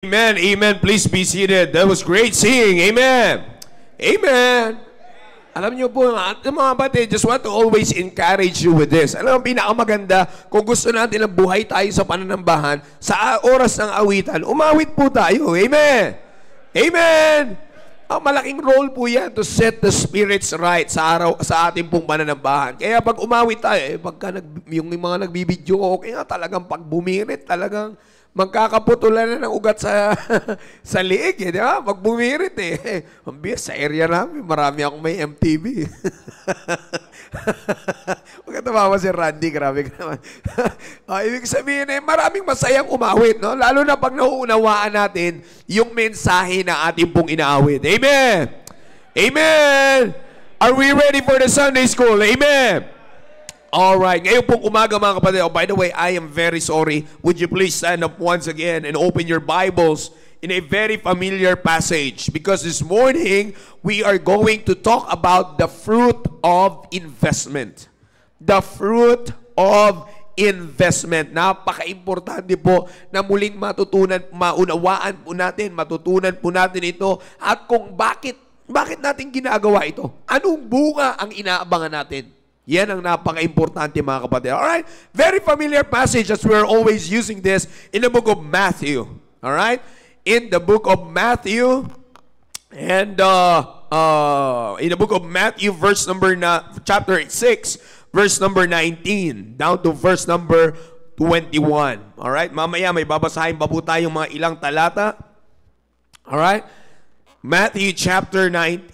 Amen, amen. Please be seated. That was great singing. Amen. Amen. Alam niyo po, mga kapatid, just want to always encourage you with this. Alam mo, pinakamaganda, kung gusto natin na buhay tayo sa pananambahan, sa oras ng awitan, umawit po tayo. Amen. Amen. Malaking role po yan to set the spirits right sa ating pong pananambahan. Kaya pag umawit tayo, pagka yung mga nagbibidyo, okay nga, talagang pag bumirit, talagang magkakaputulan na ng ugat sa sa liig, di ba? Pag bumirit sa area namin, marami akong may MTV. Huwag ka tumawa si Randy, grabe ka naman. Ibig sabihin maraming masayang umawit, no? Lalo na pag nauunawaan natin yung mensahe na ating pong inaawit. Amen! Amen! Are we ready for the Sunday school? Amen! Alright, ngayon pong umaga mga kapatid. Oh, by the way, I am very sorry. Would you please stand up once again and open your Bibles in a very familiar passage? Because this morning, we are going to talk about the fruit of investment. The fruit of investment. Napaka-importante po na muling maunawaan po natin, matutunan po natin ito at kung bakit natin ginagawa ito. Anong bunga ang inaabangan natin? Yan ang napaka-importante mga kapatid. Alright? Very familiar passage as we're always using this in the book of Matthew. Alright? In the book of Matthew and in the book of Matthew chapter 6 verse number 19 down to verse number 21. Alright? Mamaya may babasahin pa po tayong mga ilang talata. Alright? Matthew chapter 6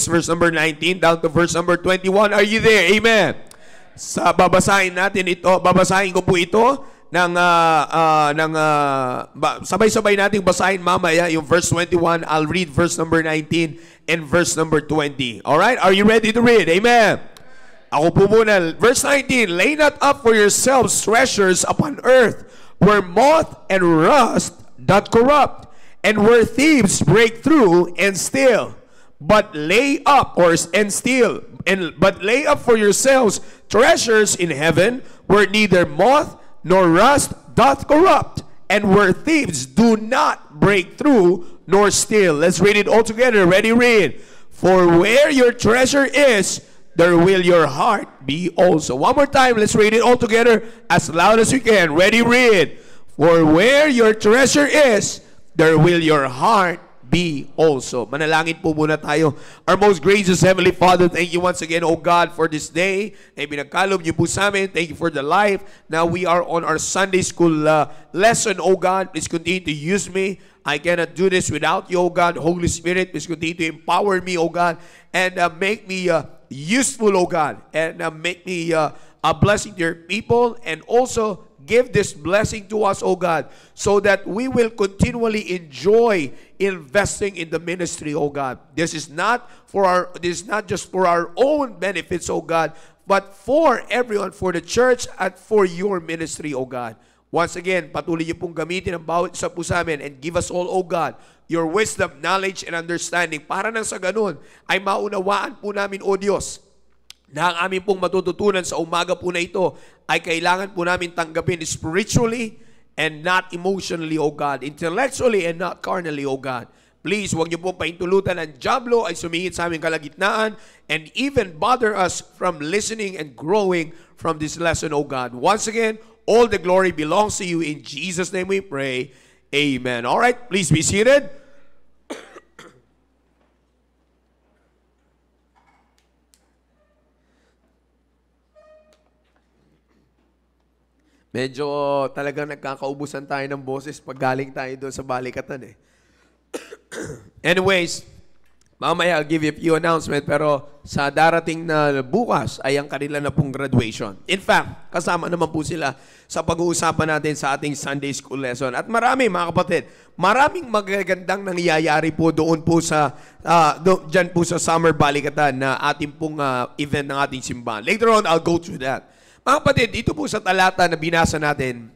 verse number 19 down to verse number 21. Are you there? Amen. Babasahin ko po ito sabay-sabay nating basahin mamaya yung verse 21. I'll read verse number 19 and verse number 20. All right? Are you ready to read? Amen. Ako po muna. Verse 19, lay not up for yourselves treasures upon earth, where moth and rust doth corrupt, and where thieves break through and steal. But lay up for yourselves treasures in heaven, where neither moth nor rust doth corrupt, and where thieves do not break through nor steal. Let's read it all together. Ready, read. For where your treasure is, there will your heart be also. One more time. Let's read it all together as loud as we can. Ready, read. For where your treasure is, there will your heart be also. Manalangin po muna tayo. Our most gracious Heavenly Father, thank you once again, O God, for this day. Na pinagkalob niyo po sa amin. Thank you for the life. Now we are on our Sunday school lesson, O God. Please continue to use me. I cannot do this without you, O God. Holy Spirit, please continue to empower me, O God. And make me useful, O God. And make me a blessing to your people. And also, give this blessing to us, O God, so that we will continually enjoy investing in the ministry, O God. This is not just for our own benefits, O God, but for everyone, for the church at for your ministry, O God. Once again, patuloy niyo pong gamitin ang bawat isa po sa amin and give us all, O God, your wisdom, knowledge, and understanding para nang sa ganun ay maunawaan po namin, O Diyos, na ang aming pong matututunan sa umaga po na ito ay kailangan po namin tanggapin spiritually and not emotionally, O God. Intellectually and not carnally, O God. Please, huwag niyo pong paintulutan ang dyablo ay sumingit sa aming kalagitnaan and even bother us from listening and growing from this lesson, O God. Once again, all the glory belongs to you. In Jesus' name we pray. Amen. All right, please be seated. Medyo talagang nagkakaubusan tayo ng boses pag galing tayo doon sa balikatan Anyways, mamaya I'll give you a few announcements pero sa darating na bukas ay ang kanila na pong graduation. In fact, kasama naman po sila sa pag-uusapan natin sa ating Sunday School lesson. At marami mga kapatid, maraming magagandang nangyayari po doon po dyan po sa Summer Balikatan na ating pong event ng ating simbahan. Later on, I'll go through that. Mga kapatid, dito po sa talata na binasa natin,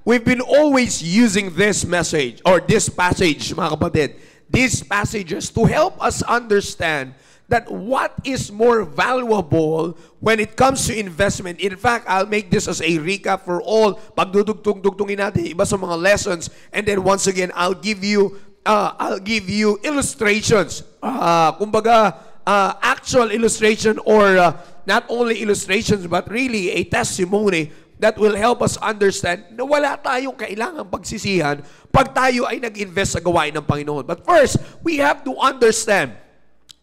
we've been always using this message or this passage, mga kapatid, these passages to help us understand that what is more valuable when it comes to investment. In fact, I'll make this as a recap for all. Pagdudugtong-dugtungin natin iba sa mga lessons. And then once again, I'll give you illustrations. Actual illustration or not only illustrations but really a testimony that will help us understand na wala tayong kailangang pagsisihan pag tayo ay nag-invest sa gawain ng Panginoon. But first, we have to understand,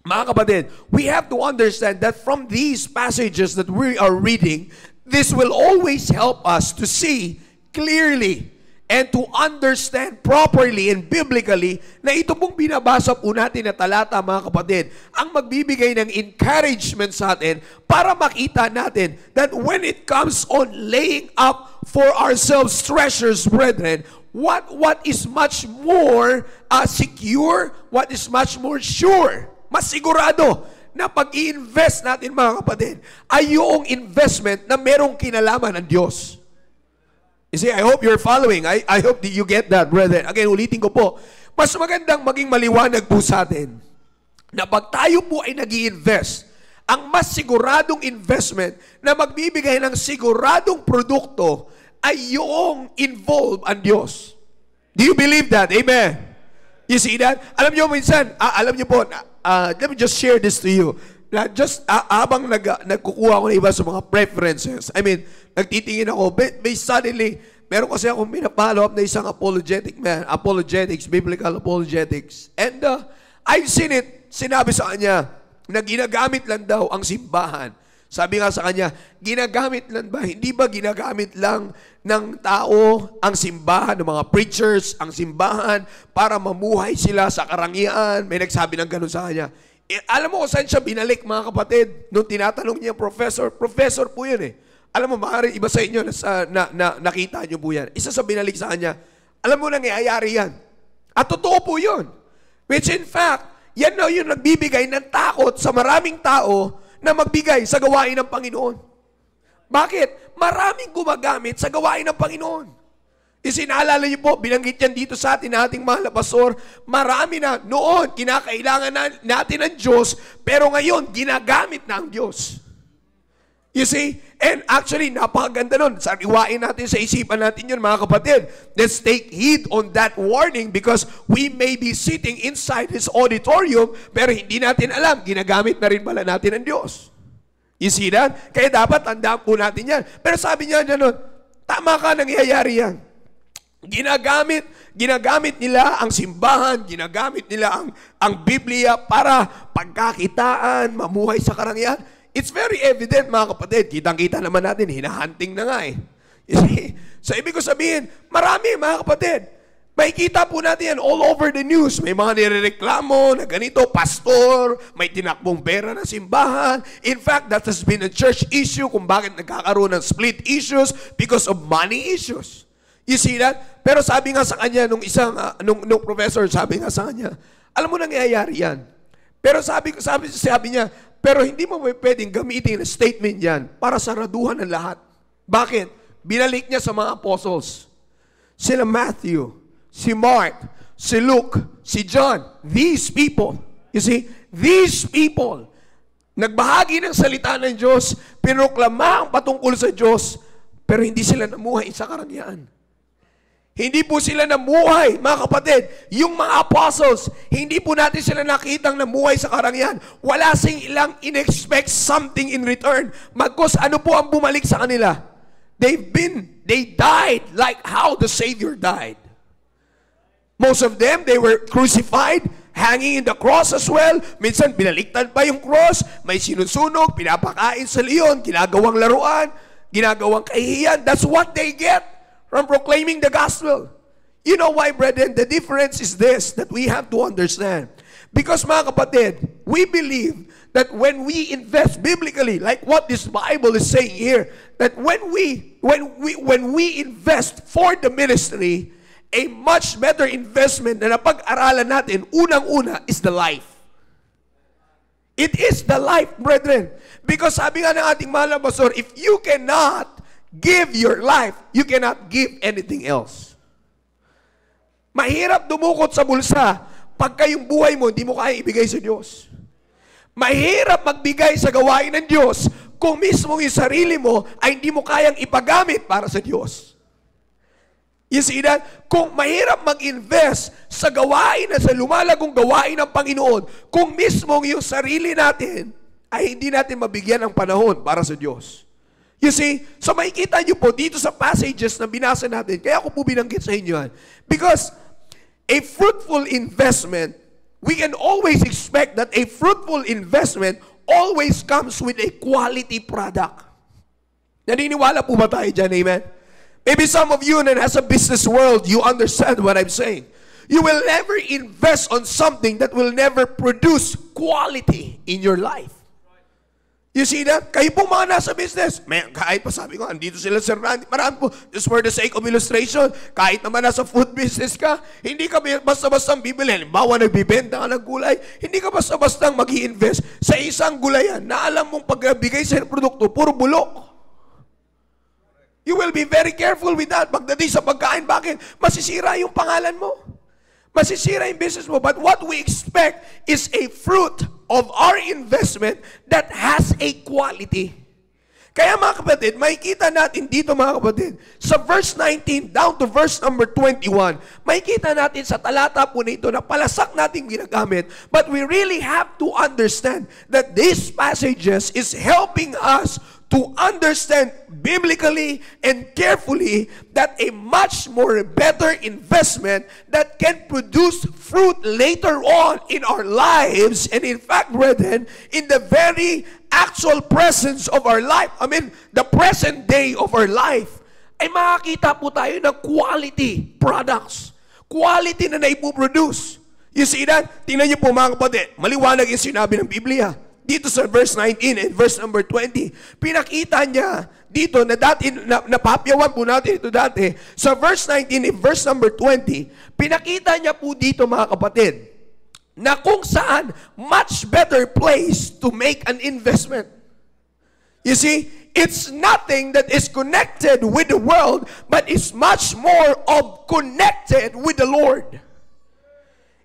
mga kapatid, we have to understand that from these passages that we are reading, this will always help us to see clearly and to understand properly and biblically na ito pong binabasa po natin na talata, mga kapatid, ang magbibigay ng encouragement sa atin para makita natin that when it comes on laying up for ourselves treasures, brethren, what is much more secure, what is much more sure, mas sigurado na pag-i-invest natin, mga kapatid, ay yung investment na merong kinalaman ng Diyos. You see, I hope you're following. I hope that you get that, brethren. Again, ulitin ko po, mas magandang maging maliwanag po sa atin na pag tayo po ay nag-i-invest, ang mas siguradong investment na magbibigay ng siguradong produkto ay yung involve ang Diyos. Do you believe that? Amen. You see that? Alam nyo minsan, alam nyo po, let me just share this to you. Habang nagkukuha ko ng iba sa mga preferences, I mean, nagtitingin ako, but suddenly, meron kasi akong pinapollow up na isang apologetics, biblical apologetics. And I've seen it, sinabi sa kanya, na ginagamit lang daw ang simbahan. Sabi nga sa kanya, ginagamit lang ba? Hindi ba ginagamit lang ng tao ang simbahan, ng mga preachers, ang simbahan, para mamuhay sila sa karangyaan? May nagsabi ng gano'n sa kanya. Alam mo kung saan siya binalik, mga kapatid? Nung tinatanong niya, professor po yun eh. Alam mo, maaari iba sa inyo nakita niyo po yan. Isa sa binalik sa kanya, alam mo nangyayari yan. At totoo po yun. Which in fact, yan na yung nagbibigay ng takot sa maraming tao na magbigay sa gawain ng Panginoon. Bakit? Maraming gumagamit sa gawain ng Panginoon. Isinaalala niyo po, binanggit yan dito sa atin, ating mahal na pastor, marami na noon, kinakailangan natin ng Diyos, pero ngayon, ginagamit na ang Diyos. You see? And actually, napakaganda nun. Sariwain natin sa isipan natin yun, mga kapatid. Let's take heed on that warning because we may be sitting inside His auditorium, pero hindi natin alam, ginagamit na rin pala natin ang Diyos. You see that? Kaya dapat tandaan po natin yan. Pero sabi niya nun, tama ka, nangyayari yan. Ginagamit nila ang simbahan, ginagamit nila ang Biblia para pagkakitaan, mamuhay sa karangyaan. It's very evident, mga kapatid. Kitang-kita naman natin, hinahunting na nga eh. You see? So, ibig ko sabihin, marami, mga kapatid. May kita po natin yan all over the news. May mga nirereklamo na ganito, pastor, may tinakbong pera ng simbahan. In fact, that has been a church issue kung bakit nagkakaroon ng split issues because of money issues. You see that? Pero sabi nga sa kanya, nung professor, sabi nga sa kanya, alam mo nangyayari yan. Pero sabi niya, pero hindi mo pwedeng gamitin na statement yan para saraduhan ng lahat. Bakit? Binalik niya sa mga apostles. Sila Matthew, si Mark, si Luke, si John. These people, you see, these people, nagbahagi ng salita ng Diyos, pinoklama ang patungkol sa Diyos, pero hindi sila namuhay sa karangyaan. Hindi po sila namuhay, mga kapatid. Yung mga apostles, hindi po natin sila nakitang namuhay sa karangyaan. Wala silang in-expect something in return. Magkos ano po ang bumalik sa kanila? They died like how the Savior died. Most of them, they were crucified, hanging in the cross as well. Minsan, binaliktad pa yung cross, may sinusunog, pinapakain sa leon, ginagawang laruan, ginagawang kahihiyan. That's what they get from proclaiming the gospel. You know why, brethren? The difference is this, that we have to understand. Because, mga kapatid, we believe that when we invest biblically, like what this Bible is saying here, that when we invest for the ministry, a much better investment na napag-aralan natin, unang-una, is the life. It is the life, brethren. Because sabi nga ng ating mahal na pastor, if you cannot give your life, you cannot give anything else. Mahirap dumukot sa bulsa pagka yung buhay mo, hindi mo kaya ibigay sa Diyos. Mahirap magbigay sa gawain ng Diyos kung mismo yung sarili mo ay hindi mo kayang ipagamit para sa Diyos. You see that? Kung mahirap mag-invest sa gawain na sa lumalagong gawain ng Panginoon, kung mismo yung sarili natin ay hindi natin mabigyan ng panahon para sa Diyos. You see? So makikita nyo po dito sa passages na binasa natin, kaya ako po binanggit sa inyo yan. Because a fruitful investment, we can always expect that a fruitful investment always comes with a quality product. Naniniwala po ba tayo dyan? Amen? Maybe some of you that has a business world, you understand what I'm saying. You will never invest on something that will never produce quality in your life. You see that? Kayo po mga nasa business, kahit pa sabi ko, andito sila Sir Randy, marami po, just for the sake of illustration, kahit naman nasa food business ka, hindi ka basta-bastang bibili. Halimbawa, nagbibenta ka ng gulay, hindi ka basta-bastang mag-i-invest sa isang gulayan na alam mong pagbigay sa produkto, puro bulok. You will be very careful with that. Pagdating sa pagkain, bakit? Masisira yung pangalan mo. Masisira yung business mo. But what we expect is a fruit of our investment that has a quality. Kaya mga kapatid, makikita natin dito mga kapatid, sa verse 19 down to verse number 21, makikita natin sa talata po nito na palasak natin ginagamit. But we really have to understand that these passages is helping us to understand biblically and carefully that a much more better investment that can produce fruit later on in our lives, and in fact, brethren, in the very actual presence of our life, I mean, the present day of our life, ay makakita po tayo ng quality products. Quality na naipuproduce. You see that? Tingnan niyo po mga kapatid, maliwanag yung sinabi ng Biblia. Dito sa verse 19 and verse number 20, pinakita niya dito na dati, napapyawan po natin ito dati. Sa verse 19 and verse number 20, pinakita niya po dito mga kapatid, na kung saan much better place to make an investment. You see, it's nothing that is connected with the world, but it's much more of connected with the Lord.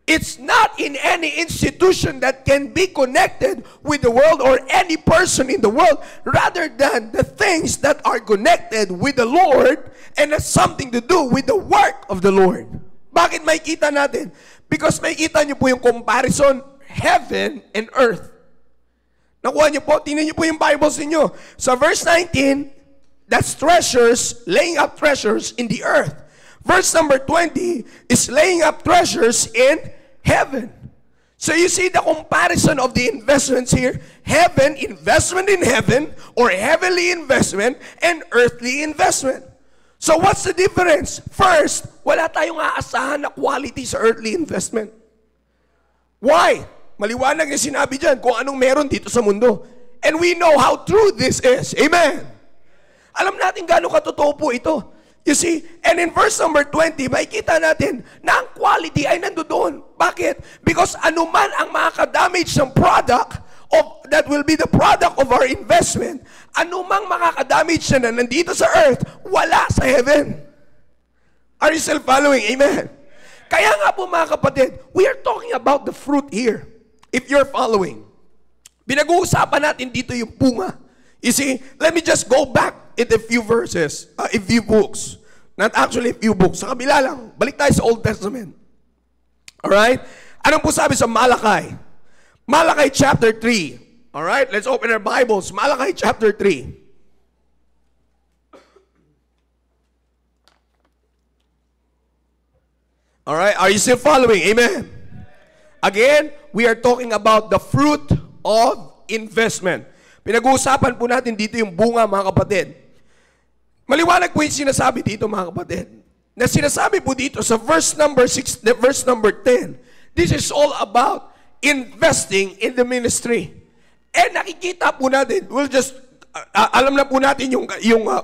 It's not in any institution that can be connected with the world or any person in the world, rather than the things that are connected with the Lord and has something to do with the work of the Lord. Bakit may kita natin? Because may kita nyo po yung comparison, heaven and earth. Nakuha nyo po, tingnan nyo po yung Bibles ninyo. Sa verse 19, that's treasures, laying up treasures in the earth. Verse number 20 is laying up treasures in heaven. So you see the comparison of the investments here. Heaven, investment in heaven, or heavenly investment, and earthly investment. So what's the difference? First, wala tayong aasahan na quality sa earthly investment. Why? Maliwanag yung sinabi dyan kung anong meron dito sa mundo. And we know how true this is. Amen. Alam natin gaano katotoo po ito. You see, and in verse number 20, makikita natin na ang quality ay nandoon. Bakit? Because anuman ang makakadamage ng product that will be the product of our investment, anumang makakadamage na nandito sa earth, wala sa heaven. Are you still following? Amen. Kaya nga po mga kapatid, we are talking about the fruit here. If you're following, pinag-uusapan natin dito yung bunga. You see, let me just go back in a few verses, a few books. Not actually a few books. Sa kabila lang. Balik tayo sa Old Testament. Alright? Anong po sabi sa Malachi? Malachi chapter 3. Alright? Let's open our Bibles. Malachi chapter 3. Alright? Are you still following? Amen. Again, we are talking about the fruit of investment. Pinag-uusapan po natin dito yung bunga, mga kapatid. Maliwanag po yung sinasabi dito, mga kapatid. Na sinasabi po dito sa verse number 6, verse number 10. This is all about investing in the ministry. And nakikita po natin, we'll just, alam na po natin yung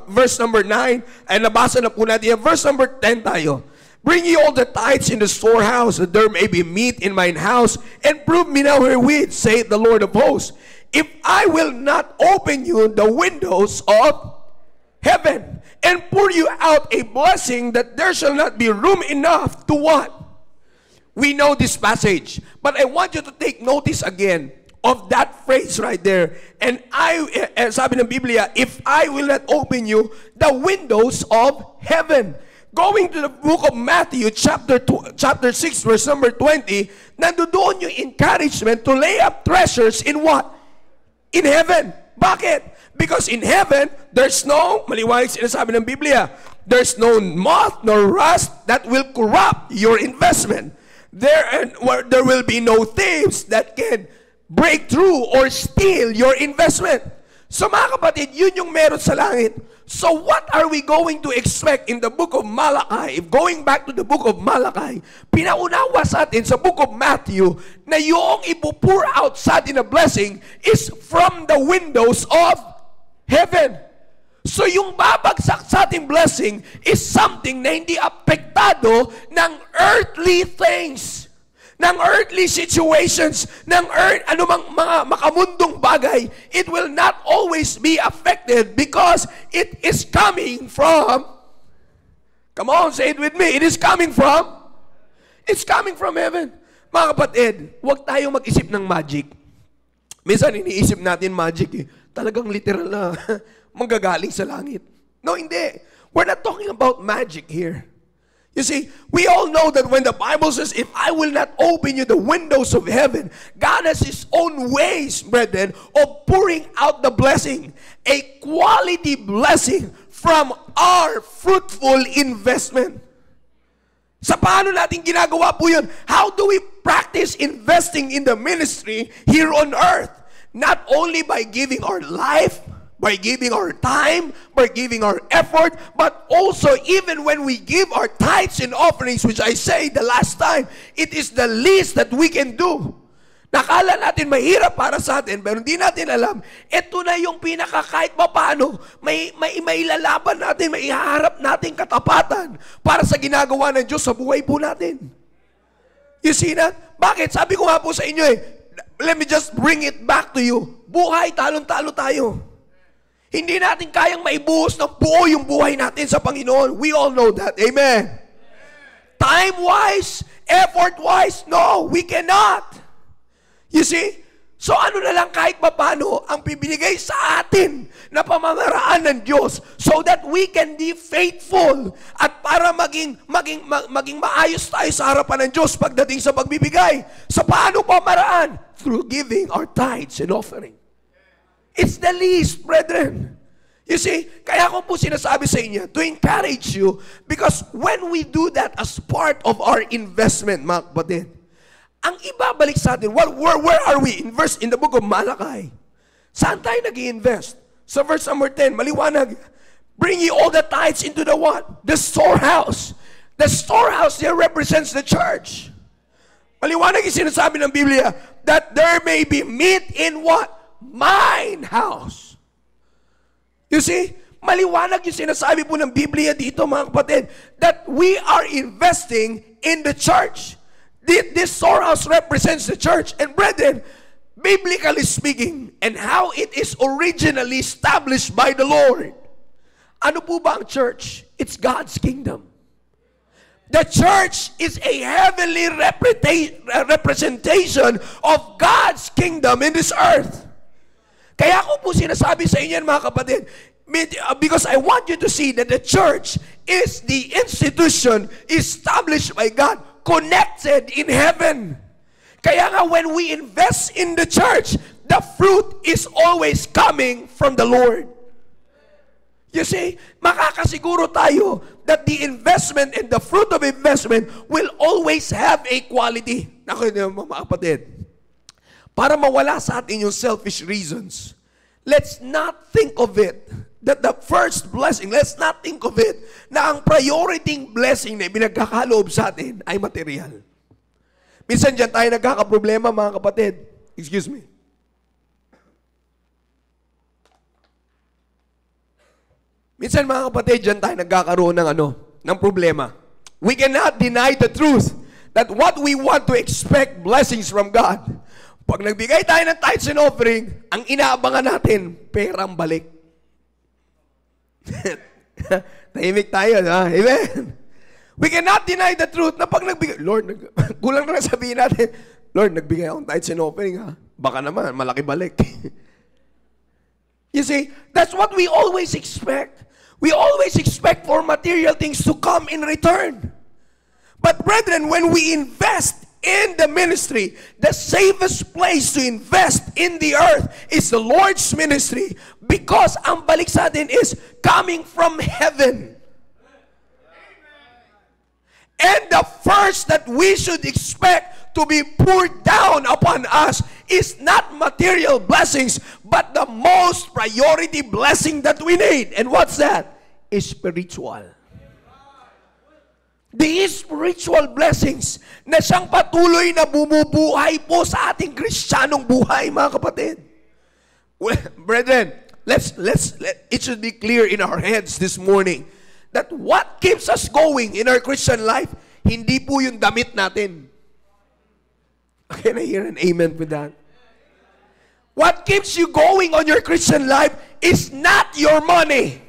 verse number 9, ay nabasa na po natin. Verse number 10 tayo. Bring ye all the tithes in the storehouse, that there may be meat in mine house, and prove me now herewith, saith the Lord of hosts, if I will not open you the windows of heaven, and pour you out a blessing that there shall not be room enough to what? We know this passage, but I want you to take notice again of that phrase right there. And sabi ng Biblia, if I will not open you the windows of heaven. Going to the book of Matthew, chapter 6, verse number 20, nandoon yung encouragement to lay up treasures in what? In heaven. Bakit? Because in heaven, there's no, maliwanag sinasabi ng Biblia, there's no moth nor rust that will corrupt your investment. There will be no thieves that can break through or steal your investment. So mga kapatid, yun yung meron sa langit. So what are we going to expect in the book of Malachi? Going back to the book of Malachi, pinaunawa sa atin sa book of Matthew na yung ipupur out sa atin na blessing is from the windows of heaven. So yung babagsak sa ating blessing is something na hindi apektado ng earthly things, ng earthly situations, ng anumang mga makamundong bagay. It will not always be affected because it is coming from, come on, say it with me, it's coming from heaven. Mga kapatid, huwag tayong mag-isip ng magic. Minsan iniisip natin magic eh. Talagang literal na manggagaling sa langit. No, hindi. We're not talking about magic here. You see, we all know that when the Bible says, if I will not open you the windows of heaven, God has His own ways, brethren, of pouring out the blessing. A quality blessing from our fruitful investment. Sa paano natin ginagawa po yun? How do we practice investing in the ministry here on earth? Not only by giving our life, by giving our time, by giving our effort, but also even when we give our tithes and offerings, which I say the last time, it is the least that we can do. Nakala natin mahirap para sa atin, pero hindi natin alam, ito na yung pinaka kahit pa paano, may ilalaban natin, may ihaharap natin katapatan para sa ginagawa ng Diyos sa buhay po natin. You see that? Bakit? Sabi ko nga po sa inyo let me just bring it back to you. Buhay, talon-talo tayo. Hindi natin kayang maibuhos ng buo yung buhay natin sa Panginoon. We all know that. Amen. Time-wise, effort-wise, no, we cannot. You see? So ano na lang kahit paano ang bibigay sa atin na pamamaraan ng Diyos so that we can be faithful at para maging maayos tayo sa harapan ng Diyos pagdating sa pagbibigay. Sa paano pamaraan? Through giving our tithes and offering. It's the least, brethren. You see, kaya ko po sinasabi sa inyo to encourage you because when we do that as part of our investment, mga kapatid, ang ibabalik sa atin, where are we? In the book of Malachi. Saan tayo nag-i-invest? Sa verse number 10, maliwanag. Bring ye all the tithes into the what? The storehouse. The storehouse there represents the church. Maliwanag yung sinasabi ng Biblia that there may be meat in what? Mine house. You see? Maliwanag yung sinasabi po ng Biblia dito, mga kapatid, that we are investing in the church. This storehouse represents the church. And brethren, biblically speaking, and how it is originally established by the Lord, ano po ba ang church? It's God's kingdom. The church is a heavenly representation of God's kingdom in this earth. Kaya ko po sinasabi sa inyo, mga kapatid, because I want you to see that the church is the institution established by God, connected in heaven. Kaya nga when we invest in the church, the fruit is always coming from the Lord. You see, makakasiguro tayo that the investment and the fruit of investment will always have a quality. Naku, mga kapatid, para mawala sa atin yung selfish reasons, let's not think of it that the first blessing, let's not think of it na ang priority blessing na ibinagkakaloob sa atin ay material. Minsan dyan tayo nagkakaproblema, mga kapatid. Excuse me. Minsan, mga kapatid, dyan tayo nagkakaroon ng problema. We cannot deny the truth that what we want to expect blessings from God. Pag nagbigay tayo ng tithes and offering, ang inaabangan natin, perang balik. Tahimik tayo, ha? Amen. We cannot deny the truth na pag nagbigay, Lord, kulang na sabihin natin, Lord, nagbigay akong tithes and offering, ha? Baka naman, malaki balik. You see, that's what we always expect. We always expect for material things to come in return. But brethren, when we invest in the ministry, the safest place to invest in the earth is the Lord's ministry, because ang balik sa atin is coming from heaven. And the first that we should expect to be poured down upon us is not material blessings, but the most priority blessing that we need. And what's that? Is spiritual. The spiritual blessings na siyang patuloy na bumubuhay po sa ating Kristiyanong buhay, mga kapatid. Well, brethren, it should be clear in our heads this morning that what keeps us going in our Christian life, hindi po yung damit natin. Can I hear an amen with that? What keeps you going on your Christian life is not your money.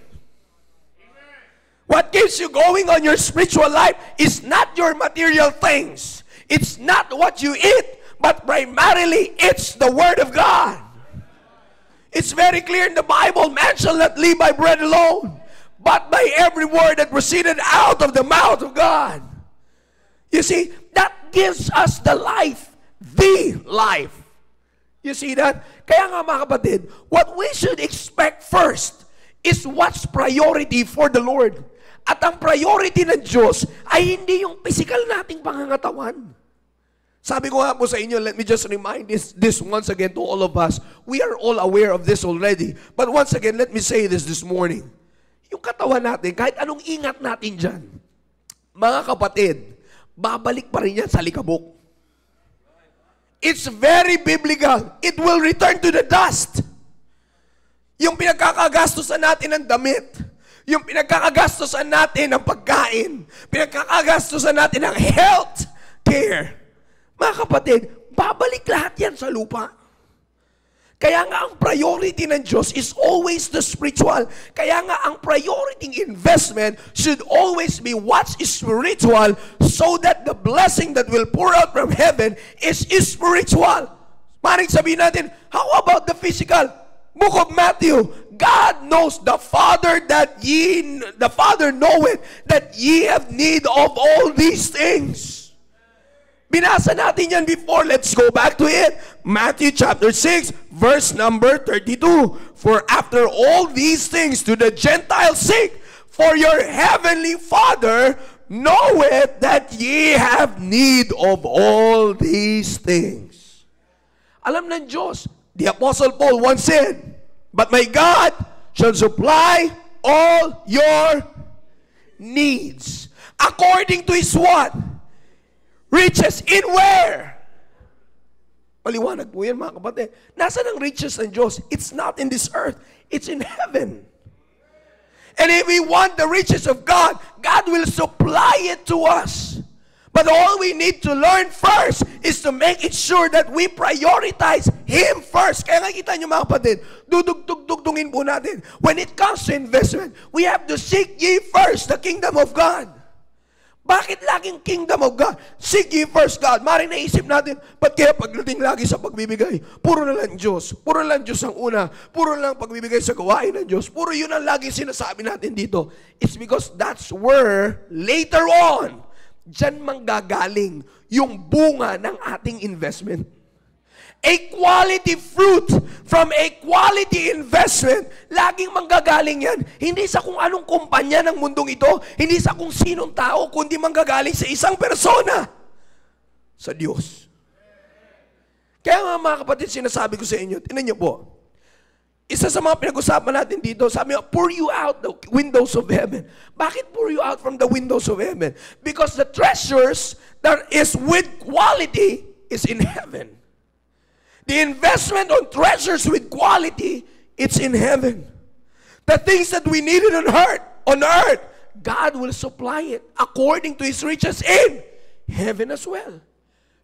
What keeps you going on your spiritual life is not your material things. It's not what you eat, but primarily it's the Word of God. It's very clear in the Bible, man shall not live by bread alone, but by every word that proceeded out of the mouth of God. You see, that gives us the life. The life. You see that? Kaya nga mga kapatid, what we should expect first is what's priority for the Lord. At ang priority ng Diyos ay hindi yung physical nating pangangatawan. Sabi ko nga po sa inyo, let me just remind this once again to all of us. We are all aware of this already. But once again, let me say this morning. Yung katawan natin, kahit anong ingat natin dyan, mga kapatid, babalik pa rin yan sa likabok. It's very biblical. It will return to the dust. Yung pinagkakagastusan natin ng damit, yung pinagkakagastusan natin ng pagkain, pinagkakagastusan natin ng health care, mga kapatid, babalik lahat yan sa lupa. Kaya nga ang priority ng Diyos is always the spiritual. Kaya nga ang priority investment should always be what's spiritual, so that the blessing that will pour out from heaven is spiritual. Maring sabihin natin, how about the physical? Book of Matthew, God knows the Father knoweth that ye have need of all these things. Binasa natin yan before. Let's go back to it. Matthew chapter 6, verse number 32. For after all these things do the Gentiles seek, for your heavenly Father knoweth that ye have need of all these things. Alam ng Diyos, the Apostle Paul once said, but my God shall supply all your needs. According to His what? Riches in where? Paliwanag po yan, mga kapatid. Nasaan ang riches ng Diyos? It's not in this earth. It's in heaven. And if we want the riches of God, God will supply it to us. But all we need to learn first is to make it sure that we prioritize Him first. Kaya nakikita nyo, mga kapatid, dudugtugtugtungin po natin. When it comes to investment, we have to seek ye first the kingdom of God. Bakit laging kingdom of God? Seek ye first God. Maring naisip natin, ba't kaya pagdating lagi sa pagbibigay? Puro na lang Diyos. Puro lang Diyos ang una. Puro lang pagbibigay sa gawain ng Diyos. Puro yun ang lagi sinasabi natin dito. It's because that's where, later on, dyan manggagaling yung bunga ng ating investment. A quality fruit from a quality investment, laging manggagaling yan. Hindi sa kung anong kumpanya ng mundong ito, hindi sa kung sinong tao, kundi manggagaling sa isang persona. Sa Diyos. Kaya nga mga kapatid, sinasabi ko sa inyo, tingnan niyo po, isa sa mga pinag-usapan natin dito, sabi niya, pour you out the windows of heaven. Bakit pour you out from the windows of heaven? Because the treasures that is with quality is in heaven. The investment on treasures with quality, it's in heaven. The things that we needed on earth, God will supply it according to His riches in heaven as well.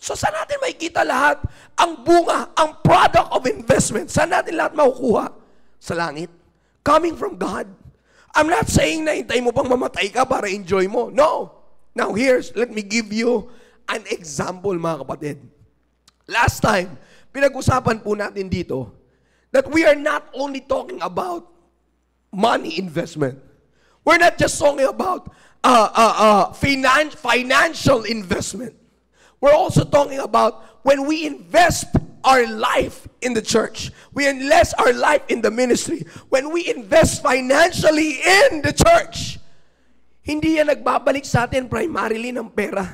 So saan natin makikita lahat ang bunga, ang product of investment? Saan natin lahat makukuha? Sa langit. Coming from God. I'm not saying na hintay mo pang mamatay ka para enjoy mo. No. Now let me give you an example, mga kapatid. Last time, pinag-usapan po natin dito that we are not only talking about money investment. We're not just talking about financial investment. We're also talking about when we invest our life in the church. We invest our life in the ministry. When we invest financially in the church, hindi yan nagbabalik sa atin primarily ng pera.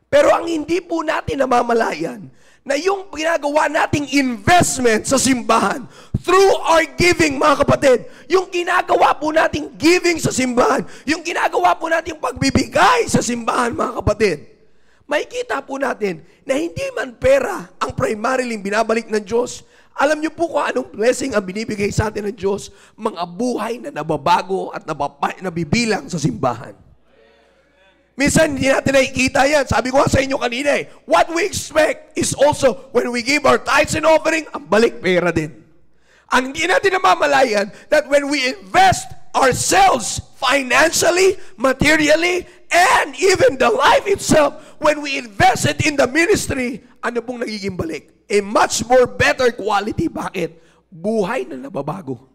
Pero ang hindi po natin namamalayan, na yung ginagawa nating investment sa simbahan, through our giving, mga kapatid, yung ginagawa po nating giving sa simbahan, yung ginagawa po nating pagbibigay sa simbahan, mga kapatid, makikita po natin na hindi man pera ang primarily binabalik ng Diyos. Alam niyo po kung anong blessing ang binibigay sa atin ng Diyos? Mga buhay na nababago at nabibilang sa simbahan. Minsan hindi natin nakikita yan. Sabi ko sa inyo kanina what we expect is also when we give our tithes and offering, ang balik pera din. Ang hindi natin namamalayan that when we invest ourselves financially, materially, and even the life itself, when we invest it in the ministry, ano pong nagiging balik? A much more better quality. Bakit? Buhay na nababago.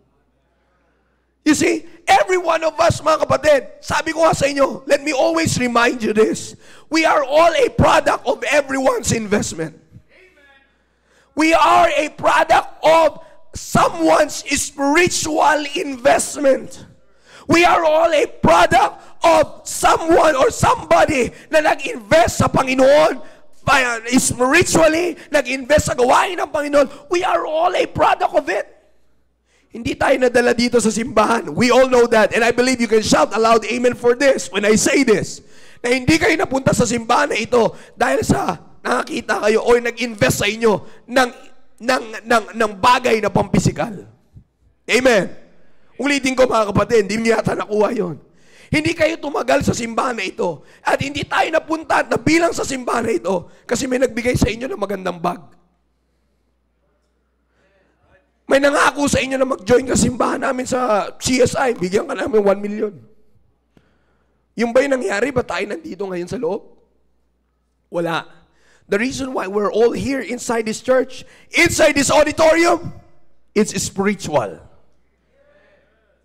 You see, every one of us, mga kapatid, sabi ko nga sa inyo, let me always remind you this. We are all a product of everyone's investment. We are a product of someone's spiritual investment. We are all a product of someone or somebody na nag-invest sa Panginoon, spiritually, nag-invest sa gawain ng Panginoon. We are all a product of it. Hindi tayo nadala dito sa simbahan. We all know that. And I believe you can shout aloud amen for this when I say this. Na hindi kayo napunta sa simbahan na ito dahil sa nakakita kayo o nag-invest sa inyo ng bagay na pampisikal. Amen. Ulitin ko mga kapatid, hindi niyo yata nakuha yun. Hindi kayo tumagal sa simbahan na ito. At hindi tayo napunta at nabilang sa simbahan na ito kasi may nagbigay sa inyo ng magandang bag. May nangako sa inyo na mag-join ka simbahan namin sa CSI, bigyan ka namin 1 million. Yung ba'y nangyari? Ba tayo nandito ngayon sa loob? Wala. The reason why we're all here inside this church, inside this auditorium, it's spiritual.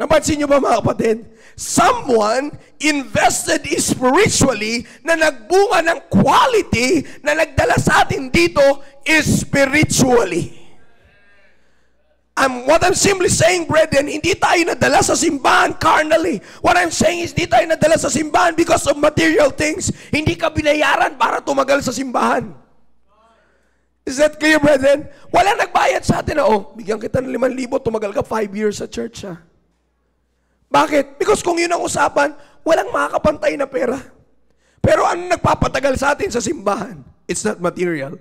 Napansin nyo ba mga kapatid? Someone invested spiritually na nagbunga ng quality na nagdala sa atin dito spiritually. What I'm simply saying, brethren, hindi tayo nadala sa simbahan carnally. What I'm saying is, hindi tayo nadala sa simbahan because of material things. Hindi ka binayaran para tumagal sa simbahan. Is that clear, brethren? Wala nagbayad sa atin na, bigyan kita ng 5,000, tumagal ka 5 years sa church, ha? Bakit? Because kung yun ang usapan, walang makakapantay na pera. Pero ano nagpapatagal sa atin sa simbahan? It's not material.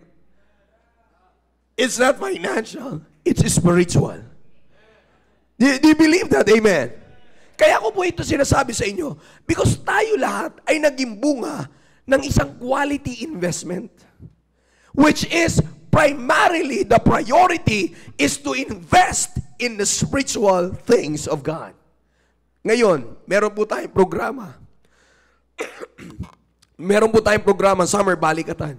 It's not financial. It's spiritual. Do you believe that? Amen? Kaya ko po ito sinasabi sa inyo because tayo lahat ay naging bunga ng isang quality investment, which is primarily the priority is to invest in the spiritual things of God. Ngayon, meron po tayong programa. Meron po tayong programa Summer Balikatan.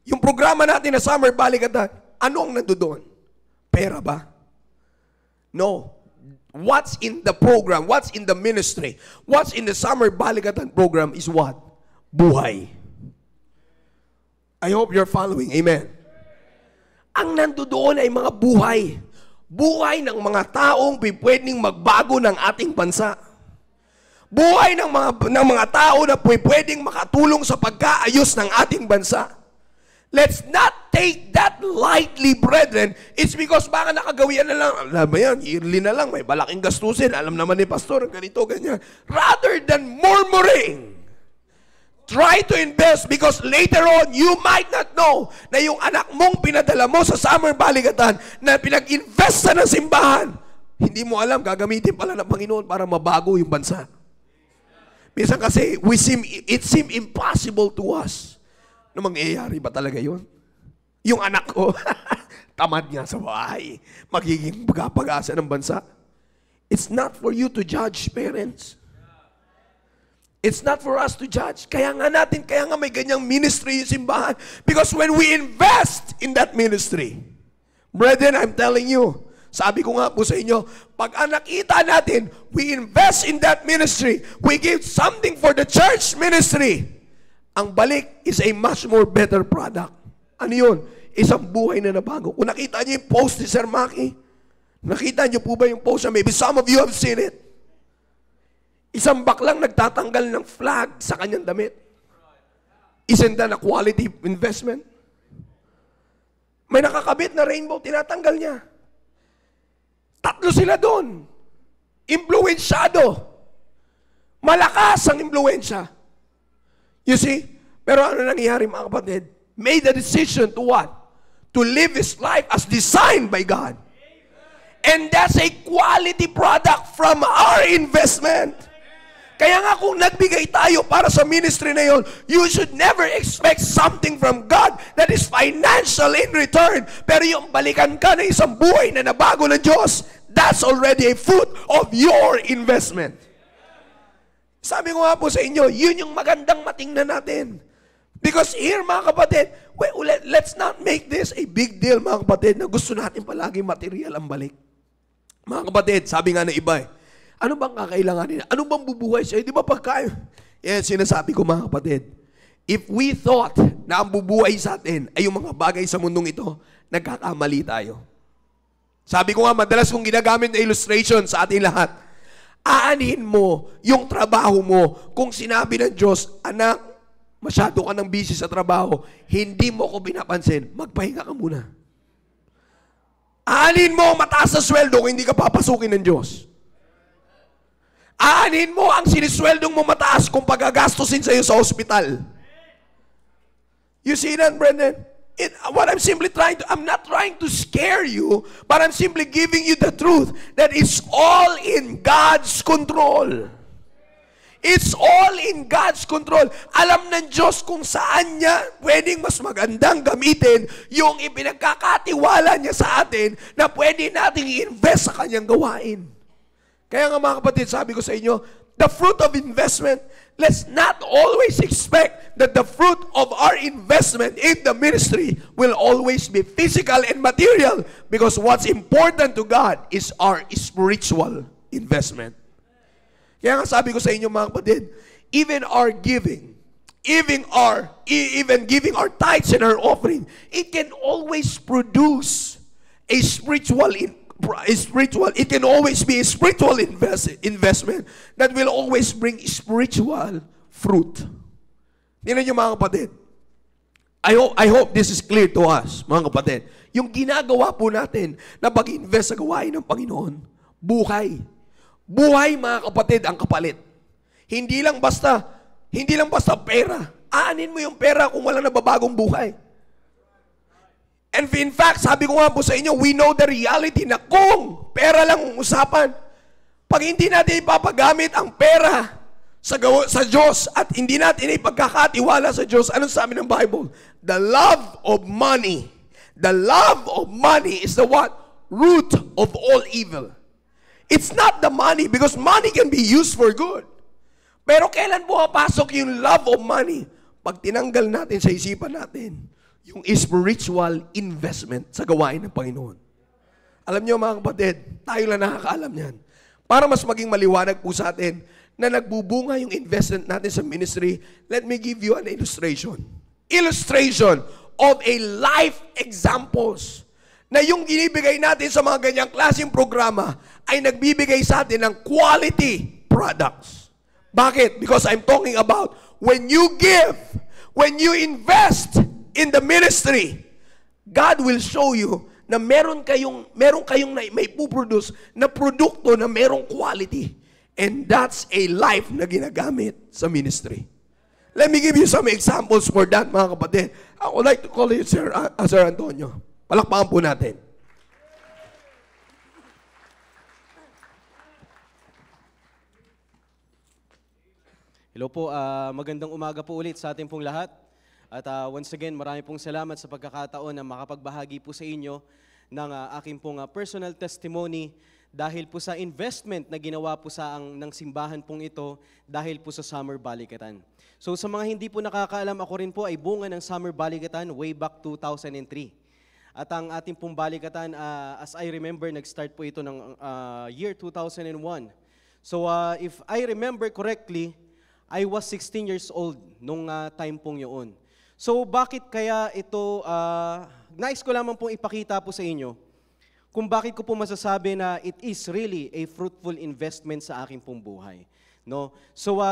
Yung programa natin na Summer Balikatan, ano ang nandoon? Pera ba? No. What's in the program? What's in the ministry? What's in the Summer Balikatan program is what? Buhay. I hope you're following. Amen. Ang nandoon ay mga buhay. Buhay ng mga taong pwedeng magbago ng ating bansa. Buhay ng mga tao na pwedeng makatulong sa pagkaayos ng ating bansa. Let's not take that lightly, brethren. It's because baka nakagawian na lang. Alam mo yan, yearly na lang, may malaking gastusin. Alam naman ni pastor, ganito, ganyan. Rather than murmuring, try to invest because later on, you might not know na yung anak mong pinadala mo sa Summer Balikatan na pinag-invest ng simbahan, hindi mo alam, gagamitin pala ng Panginoon para mabago yung bansa. Minsan kasi, it seem impossible to us. Na mangyayari ba talaga yun? Yung anak ko, tamad nga sa bahay, magiging pag-asa ng bansa. It's not for you to judge, parents. It's not for us to judge. Kaya nga may ganyang ministry yung simbahan. Because when we invest in that ministry, brethren, I'm telling you, sabi ko nga po sa inyo, pag nakita natin, we invest in that ministry, we give something for the church ministry, ang balik is a much more better product. Ano yun? Isang buhay na nabago. Kung nakita niyo yung post ni Sir Maki, nakita niyo po ba yung post? Maybe some of you have seen it. Isang baklang nagtatanggal ng flag sa kanyang damit. Isn't that a quality investment? May nakakabit na rainbow, tinatanggal niya. 3 sila doon. Impluensyado. Malakas ang impluensya. You see? Pero ano nangyari mga kapatid? Made a decision to what? To live his life as designed by God. And that's a quality product from our investment. Kaya nga kung nagbigay tayo para sa ministry na yon, you should never expect something from God that is financial in return. Pero yung balikan ka ng isang buhay na nabago ng Diyos, that's already a fruit of your investment. Sabi ko nga po sa inyo, yun yung magandang matingnan natin. Because here mga kapatid, let's not make this a big deal mga kapatid na gusto natin palagi material ang balik. Mga kapatid, sabi nga ng iba ano bang kakailanganin? Ano bang bubuhay sa'yo? Di ba pagkain? Yan, sinasabi ko mga kapatid. If we thought na ang bubuhay sa atin ay yung mga bagay sa mundong ito, nagkakamali tayo. Sabi ko nga, madalas kong ginagamit na illustration sa ating lahat. Aanin mo yung trabaho mo. Kung sinabi ng Diyos, anak, masyado ka ng busy sa trabaho, hindi mo ko pinapansin, magpahinga ka muna. Aanin mo mataas na sweldo kung hindi ka papasukin ng Diyos. Aanin mo ang sinisweldong mo mataas kung pagagastusin sa iyo sa ospital. You see that, Brendan? What I'm simply I'm not trying to scare you, but I'm simply giving you the truth that it's all in God's control. It's all in God's control. Alam ng Diyos kung saan niya pwedeng mas magandang gamitin yung ipinagkakatiwala niya sa atin na pwede nating i-invest sa kanyang gawain. Kaya nga mga kapatid, sabi ko sa inyo, the fruit of investment, let's not always expect that the fruit of our investment in the ministry will always be physical and material, because what's important to God is our spiritual investment. Kaya nga sabi ko sa inyo mga kapatid, even our giving, even giving our tithes and our offering, it can always produce a spiritual it can always be a spiritual investment that will always bring spiritual fruit. Tingnan niyo mga kapatid. I hope this is clear to us, mga kapatid. Yung ginagawa po natin na pag-invest sa gawain ng Panginoon, buhay. Buhay mga kapatid ang kapalit. Hindi lang basta pera. Aanin mo yung pera kung wala nababagong buhay. And in fact, sabi ko nga po sa inyo, we know the reality na kung pera lang ang usapan, pag hindi natin ipapagamit ang pera sa Diyos at hindi natin ipagkakatiwala sa Diyos, anong sabi ng Bible? The love of money is the what? Root of all evil. It's not the money, because money can be used for good. Pero kailan pumapasok yung love of money? Pag tinanggal natin sa isipan natin yung spiritual investment sa gawain ng Panginoon. Alam niyo mga kapatid, tayo lang nakakaalam yan. Para mas maging maliwanag po sa atin na nagbubunga yung investment natin sa ministry, let me give you an illustration. Illustration of a life examples na yung ginibigay natin sa mga ganyang klaseng programa ay nagbibigay sa atin ng quality products. Bakit? Because I'm talking about when you give, when you invest in the ministry, God will show you na meron kayong may puproduce na produkto na merong quality. And that's a life na ginagamit sa ministry. Let me give you some examples for that, mga kapatid. I would like to call you Sir Antonio. Palakpakan po natin. Hello po, magandang umaga po ulit sa ating pong lahat. At once again, marami pong salamat sa pagkakataon na makapagbahagi po sa inyo ng aking pong personal testimony dahil po sa investment na ginawa po ng simbahan pong ito dahil po sa Summer Balikatan. So sa mga hindi po nakakaalam, ako rin po ay bunga ng Summer Balikatan way back 2003. At ang ating pong balikatan, as I remember, nag-start po ito ng year 2001. So if I remember correctly, I was 16 years old nung time pong yun. So bakit kaya ito, nais ko lamang pong ipakita po sa inyo kung bakit ko po masasabi na it is really a fruitful investment sa aking pong buhay. No? So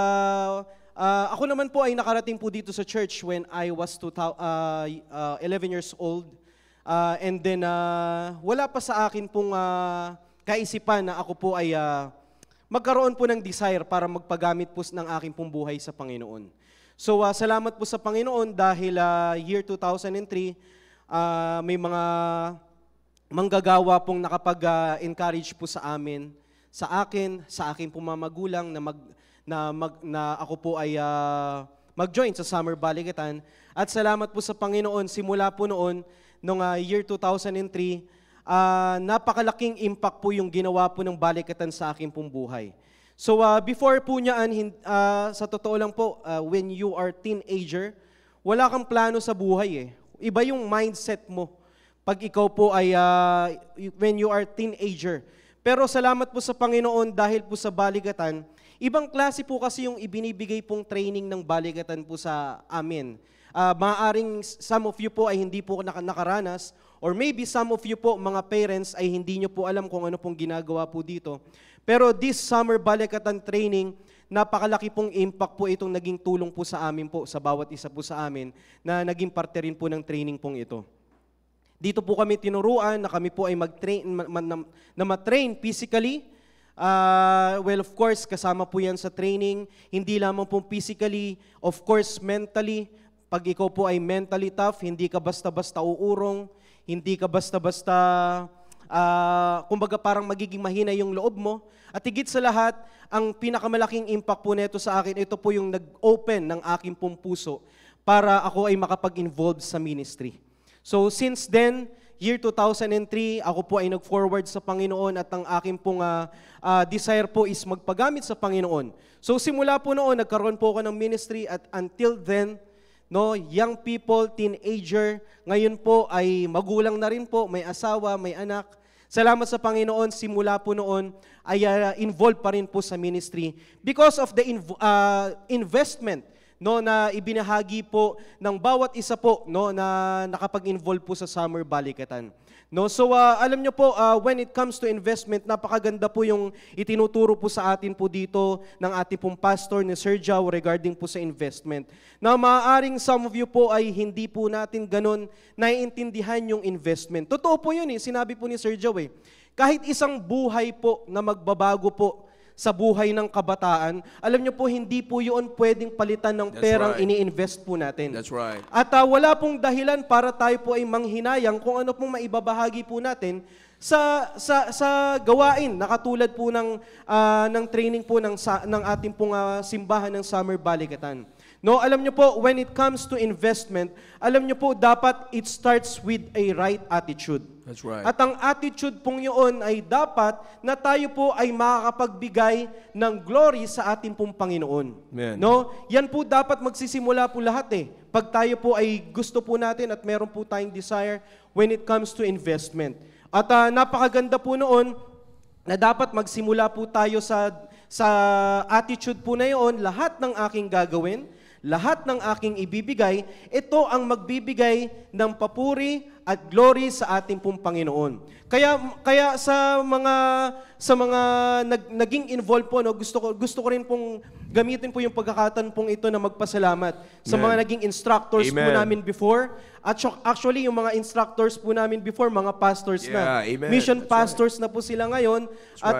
ako naman po ay nakarating po dito sa church when I was 11 years old. And then wala pa sa akin pong kaisipan na ako po ay magkaroon po ng desire para magpagamit po ng aking pong buhay sa Panginoon. So salamat po sa Panginoon dahil year 2003, may mga manggagawa pong nakapag-encourage po sa amin, sa aking pong mga magulang na ako po ay mag-join sa Summer Balikatan. At salamat po sa Panginoon, simula po noon, noong year 2003, napakalaking impact po yung ginawa po ng balikatan sa aking pong buhay. So before po niyan, sa totoo lang po, when you are teenager, wala kang plano sa buhay eh. Iba yung mindset mo pag ikaw po ay, when you are teenager. Pero salamat po sa Panginoon dahil po sa balikatan, ibang klase po kasi yung ibinibigay pong training ng balikatan po sa amin. Maaaring some of you po ay hindi po nakaranas, or maybe some of you po, mga parents, ay hindi nyo po alam kung ano pong ginagawa po dito. Pero this Summer Balikatan training, napakalaki pong impact po itong naging tulong po sa amin po, sa bawat isa po sa amin, na naging parte rin po ng training pong ito. Dito po kami tinuruan na kami po ay matrain physically. Well, of course, kasama po yan sa training. Hindi lamang po physically, of course, mentally. Pag ikaw po ay mentally tough, hindi ka basta-basta uurong, hindi ka basta-basta, kumbaga parang magiging mahina yung loob mo. At higit sa lahat, ang pinakamalaking impact po nito sa akin, ito po yung nag-open ng aking pong puso para ako ay makapag-involve sa ministry. So since then, year 2003, ako po ay nag-forward sa Panginoon at ang aking pong desire po is magpagamit sa Panginoon. So simula po noon, nagkaroon po ako ng ministry at until then, no, young people, teenager, ngayon po ay magulang na rin po, may asawa, may anak. Salamat sa Panginoon, simula po noon ay involved pa rin po sa ministry because of the investment, no, na ibinahagi po ng bawat isa po, no, na nakapag-involve po sa Summer Balikatan. No, so alam nyo po, when it comes to investment, napakaganda po yung itinuturo po sa atin po dito ng ating pong pastor ni Sir Joe regarding po sa investment. Na maaaring some of you po ay hindi po natin ganun naiintindihan yung investment. Totoo po yun eh, sinabi po ni Sir Joe eh. Kahit isang buhay po na magbabago po sa buhay ng kabataan, alam nyo po, hindi po yun pwedeng palitan ng perang ini-invest po natin. That's right. At wala pong dahilan para tayo po ay manghinayang kung ano pong maibabahagi po natin sa gawain na katulad po ng training po ng ating pong simbahan ng Summer Balikatan. No, alam nyo po, when it comes to investment, alam nyo po, dapat it starts with a right attitude. That's right. At ang attitude pong yun ay dapat na tayo po ay makakapagbigay ng glory sa ating pong Panginoon. Amen. No? Yan po dapat magsisimula po lahat eh. Pag tayo po ay gusto po natin at meron po tayong desire when it comes to investment. At napakaganda po noon na dapat magsimula po tayo sa attitude po na yun, lahat ng aking gagawin, lahat ng aking ibibigay, ito ang magbibigay ng papuri at glory sa ating pong Panginoon. Kaya sa mga naging involved po, no, gusto ko rin pong gamitin po yung pagkakataon pong ito na magpasalamat sa mga naging instructors po namin before. At actually, yung mga instructors po namin before, mga pastors na. Amen. Mission pastors na po sila ngayon. At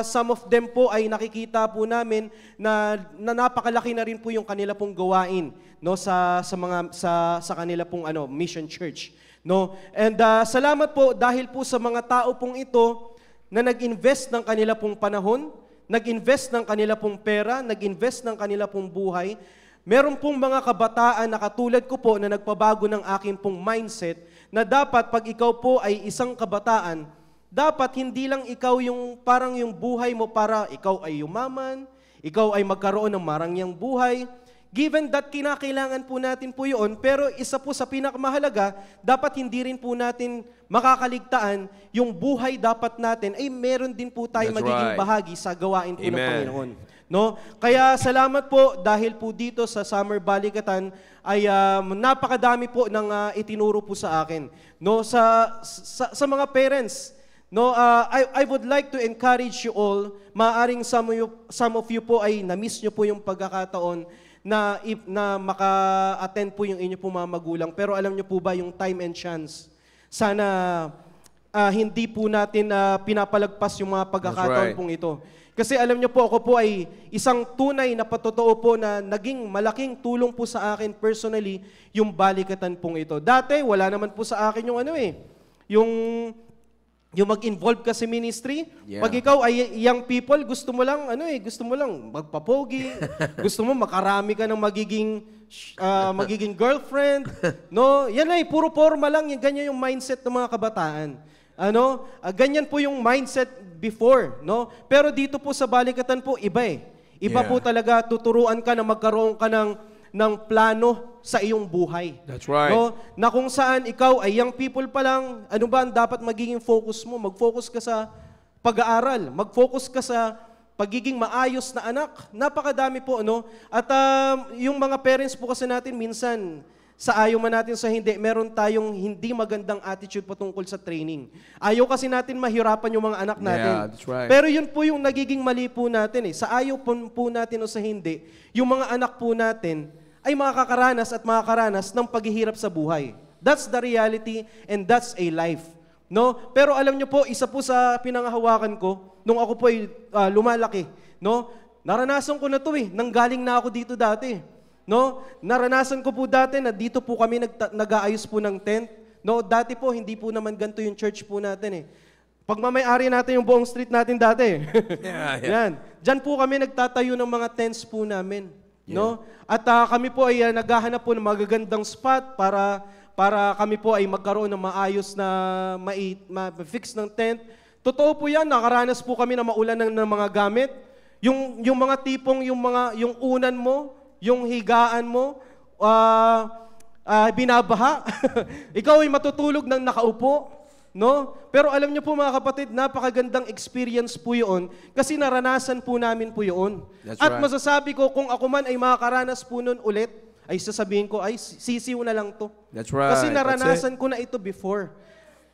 some of them po ay nakikita po namin na napakalaki na rin po yung kanila pong gawain, no, sa kanila pong mission church. No? And salamat po dahil po sa mga tao pong ito na nag-invest ng kanila pong panahon, nag-invest ng kanila pong pera, nag-invest ng kanila pong buhay. Meron pong mga kabataan na katulad ko po na nagpabago ng aking pong mindset na dapat pag ikaw po ay isang kabataan, Dapat hindi lang ikaw yung parang yung buhay mo para ikaw ay yumaman, ikaw ay magkaroon ng marangyang buhay. Given that kinakailangan po natin po yun, pero isa po sa pinakamahalaga, dapat hindi rin po natin makakaligtaan yung buhay dapat natin ay meron din po tayo That's magiging right. bahagi sa gawain po ng Amen. Panginoon. No? Kaya salamat po dahil po dito sa Summer Balikatan ay napakadami po ng itinuro po sa akin. No, sa mga parents, no, I would like to encourage you all, maaring some of you po ay na-miss nyo po yung pagkakataon na maka-attend po yung inyo po mga magulang. Pero alam nyo po ba yung time and chance? Sana hindi po natin pinapalagpas yung mga pagkakataon That's right. pong ito. Kasi alam nyo po, ako po ay isang tunay na patotoo po na naging malaking tulong po sa akin personally yung balikatan pong ito. Dati, wala naman po sa akin yung yung mag-involve ka sa ministry. Yeah. Pag ikaw ay young people, gusto mo lang magpapogi, gusto mo makarami ka ng magiging girlfriend, no? Yan ay puro forma lang, ganyan yung mindset ng mga kabataan. Ganyan po yung mindset before, no? Pero dito po sa balikatan po iba eh. Iba Yeah. po talaga, tuturuan ka na magkaroon ka ng plano sa iyong buhay. That's right. No? Na kung saan ikaw ay young people pa lang, ano ba ang dapat magiging focus mo? Mag-focus ka sa pag-aaral. Mag-focus ka sa pagiging maayos na anak. Napakadami po, no? At yung mga parents po kasi natin, minsan, sa ayaw man natin sa hindi, meron tayong hindi magandang attitude patungkol sa training. Ayaw kasi natin mahirapan yung mga anak natin. Yeah, that's right. Pero yun po yung nagiging mali po natin eh. Sa ayaw po natin o sa hindi, yung mga anak po natin ay makakaranas at makakaranas ng paghihirap sa buhay. That's the reality and that's a life. No? Pero alam nyo po, isa po sa pinangahawakan ko, nung ako po ay lumalaki, no? Naranasan ko na to eh. Nanggaling na ako dito dati. No? Naranasan ko po dati na dito po kami nag-aayos po ng tent. No? Dati po, hindi po naman ganito yung church po natin eh. Pagmamayari natin yung buong street natin dati. Yeah. Yan. Diyan po kami nagtatayo ng mga tents po namin. No? At kami po ay naghahanap po ng magagandang spot para kami po ay magkaroon ng maayos na ma-fix ng tent. Totoo po yan, nakaranas po kami na maulan ng mga gamit. Yung mga tipong, yung unan mo, yung higaan mo, binabaha. Ikaw ay matutulog ng nakaupo. No? Pero alam niyo po mga kapatid, napakagandang experience po yun kasi naranasan po namin po yun. That's At right. masasabi ko, kung ako man ay makakaranas po nun ulit, ay sasabihin ko, ay sisiw na lang to. That's right. Kasi naranasan That's ko na ito before.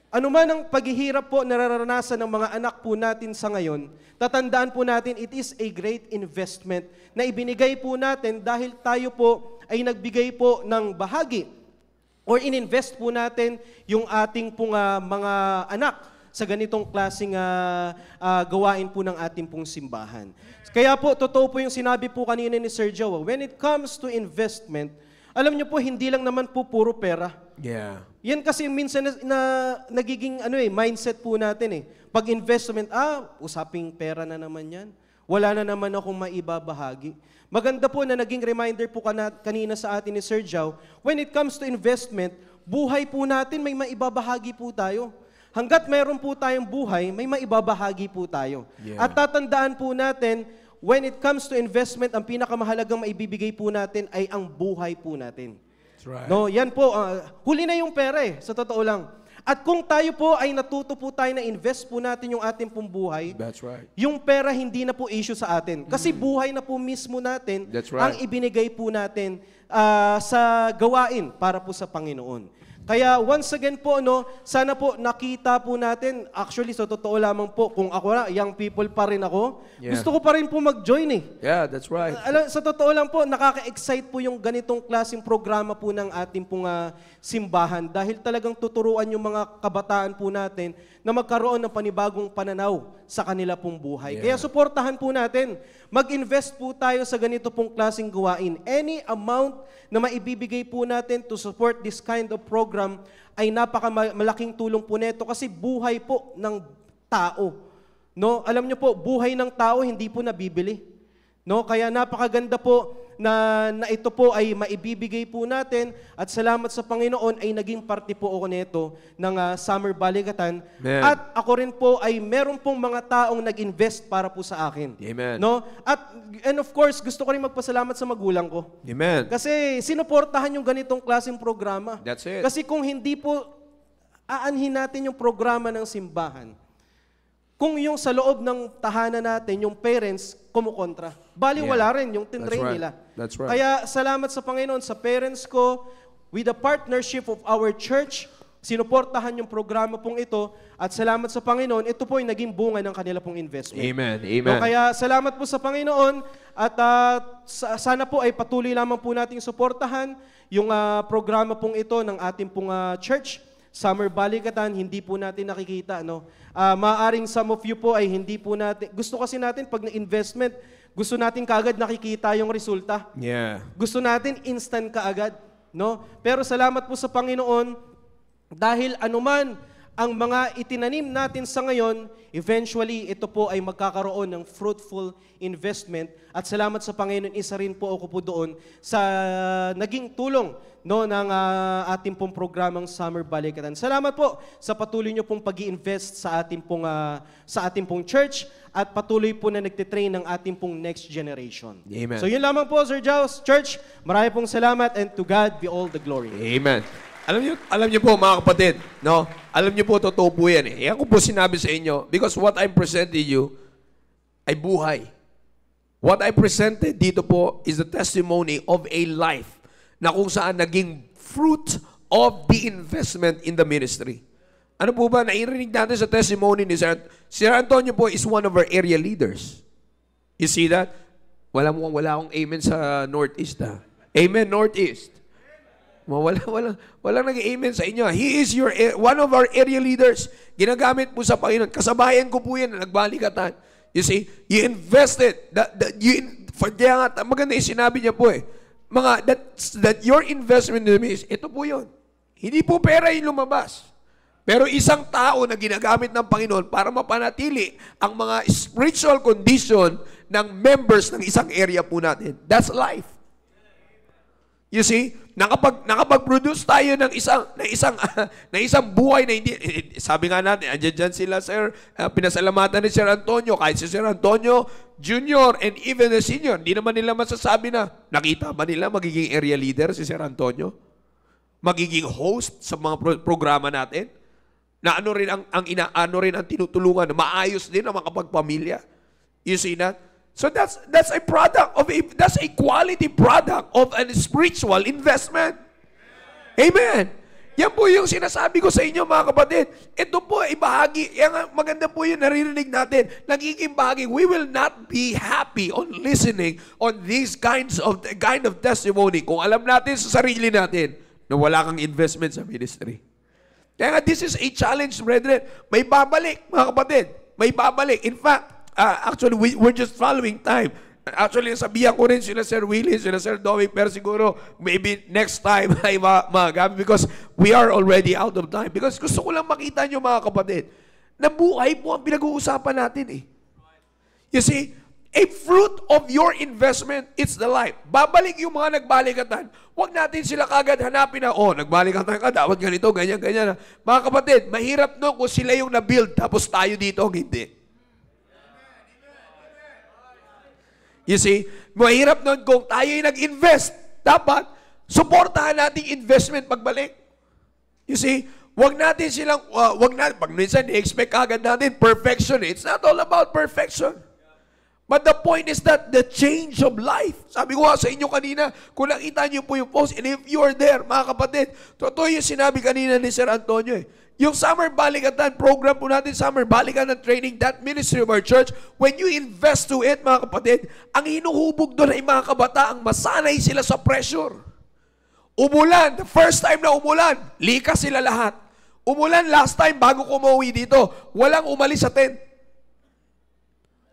Ano man ang paghihirap po na nararanasan ng mga anak po natin sa ngayon, tatandaan po natin, it is a great investment na ibinigay po natin dahil tayo po ay nagbigay po ng bahagi or ininvest po natin yung ating pong mga anak sa ganitong klaseng gawain po ng ating pong simbahan. Kaya po, totoo po yung sinabi po kanina ni Sir Joe, when it comes to investment, alam niyo po, hindi lang naman po puro pera. Yeah. Yan kasi minsan na nagiging mindset po natin eh. Pag investment, usaping pera na naman yan. Wala na naman akong maibabahagi. Maganda po na naging reminder po kanina sa atin ni Sir Joe, when it comes to investment, buhay po natin, may maibabahagi po tayo. Hanggat meron po tayong buhay, may maibabahagi po tayo. Yeah. At tatandaan po natin, when it comes to investment, ang pinakamahalagang maibibigay po natin ay ang buhay po natin. That's right. No, yan po, huli na yung pera eh, sa totoo lang. At kung tayo po ay natuto po tayo na invest po natin yung ating pong buhay, That's right. yung pera hindi na po issue sa atin. Kasi buhay na po mismo natin That's right. ang ibinigay po natin sa gawain para po sa Panginoon. Kaya once again po, sana po nakita po natin, actually sa totoo lamang po, kung ako na, young people pa rin ako, Yeah. gusto ko pa rin po mag-join eh. Yeah, that's right. Sa totoo lang po, nakaka-excite po yung ganitong klaseng programa po ng ating pong simbahan dahil talagang tuturuan yung mga kabataan po natin na magkaroon ng panibagong pananaw sa kanila pong buhay. Yeah. Kaya suportahan po natin. Mag-invest po tayo sa ganito pong klaseng gawain. Any amount na maibibigay po natin to support this kind of program ay napakamalaking tulong po neto kasi buhay po ng tao. No, alam niyo po, buhay ng tao hindi po nabibili. No, kaya napakaganda po na ito po ay maibibigay po natin at salamat sa Panginoon ay naging parte po ako nito ng Summer Balikatan. Amen. At ako rin po ay meron pong mga taong nag-invest para po sa akin. Amen. No? And of course, gusto ko rin magpasalamat sa magulang ko. Amen. Kasi sinuportahan yung ganitong klaseng programa. That's it. Kasi kung hindi po aanhin natin yung programa ng simbahan, kung yung sa loob ng tahanan natin, yung parents, kumukontra. Bali, wala rin yung tinrain That's right. nila. That's right. Kaya salamat sa Panginoon, sa parents ko, with the partnership of our church, sinuportahan yung programa pong ito, at salamat sa Panginoon, ito po ay naging bunga ng kanila pong investment. Amen. No, Amen. kaya salamat po sa Panginoon, at sana po ay patuloy lamang po nating suportahan yung programa pong ito ng ating pong church, Summer Balikatan, hindi po natin nakikita. No? Maaring some of you po ay hindi po natin, gusto kasi natin pag na-investment, gusto natin kaagad nakikita yung resulta. Yeah. Gusto natin instant kaagad. No? Pero salamat po sa Panginoon, dahil anuman ang mga itinanim natin sa ngayon, eventually ito po ay magkakaroon ng fruitful investment. At salamat sa Panginoon, isa rin po ako po doon sa naging tulong ng ating pong programang Summer Balikatan. Salamat po sa patuloy nyo pong pag-i-invest sa ating pong church at patuloy po na nagtitrain ng ating pong next generation. Amen. So yun lamang po, Sir Jaws. Church, marami pong salamat and to God be all the glory. Amen. Alam niyo po mga kapatid, no? Alam niyo po, totoo po yan eh. Yan ko po sinabi sa inyo, because what I'm presenting you ay buhay. What I presented dito po is the testimony of a life na kung saan naging fruit of the investment in the ministry. Ano po ba, nairinig natin sa testimony ni Sir Antonio po is one of our area leaders. You see that? Wala akong amen sa Northeast ha. Amen, Northeast. Walang nag-amen sa inyo. He is one of our area leaders. Ginagamit po sa Panginoon. Kasabayan ko po yan na nagbalikatan. You see, you invested. Kaya nga, maganda yung sinabi niya po eh. That your investment in the ministry, ito po yun. Hindi po pera yung lumabas. Pero isang tao na ginagamit ng Panginoon para mapanatili ang mga spiritual condition ng members ng isang area po natin. That's life. You see, nakapag-produce tayo ng isang buhay na hindi, sabi nga natin, andyan sila, sir, pinasalamatan ni Sir Antonio, kahit si Sir Antonio Junior and even the senior, hindi naman nila masasabi na, nakita ba nila magiging area leader si Sir Antonio? Magiging host sa mga programa natin? Na ano rin ang tinutulungan, maayos din ang makapagpamilya. You see that? So that's a product of that's a quality product of a spiritual investment. Amen. Yan po yung sinasabi ko sa inyo mga kapatid. Ito po ay bahagi, maganda po yung naririnig natin. Nagiging bahagi, we will not be happy on listening on these kind of testimony kung alam natin sa sarili natin na wala kang investment sa ministry. Kaya nga, this is a challenge, brethren. May babalik, mga kapatid. May babalik. In fact, actually, we're just following time. Actually, sabihan ko rin sila Sir Willie, sila Sir Dominic, pero siguro, maybe next time ay magagamit because we are already out of time. Because gusto ko lang makita nyo, mga kapatid, na buhay po ang pinag-uusapan natin eh. You see, a fruit of your investment, it's the life. Babalik yung mga nagbalikatan. Huwag natin sila kagad hanapin na, nagbalikatan ka, dapat ganito, ganyan, ganyan. Mga kapatid, mahirap no kung sila yung na-build, tapos tayo dito, hindi. You see, mahirap nun kung tayo yung nag-invest. Dapat, supportahan natin investment pagbalik. You see, wag natin silang, pag minsan i-expect agad natin perfection. It's not all about perfection. But the point is that the change of life. Sabi ko sa inyo kanina, kung nakita niyo po yung post, and if you are there, mga kapatid, totoo yung sinabi kanina ni Sir Antonio eh. Yung Summer Balikatan program po natin, Summer Balikatan Training, that ministry of our church, when you invest to it, mga kapatid, ang hinuhubog doon ay mga kabataang masanay sila sa pressure. Umulan, the first time na umulan, likas sila lahat. Umulan last time bago ko umuwi dito, walang umalis sa tent.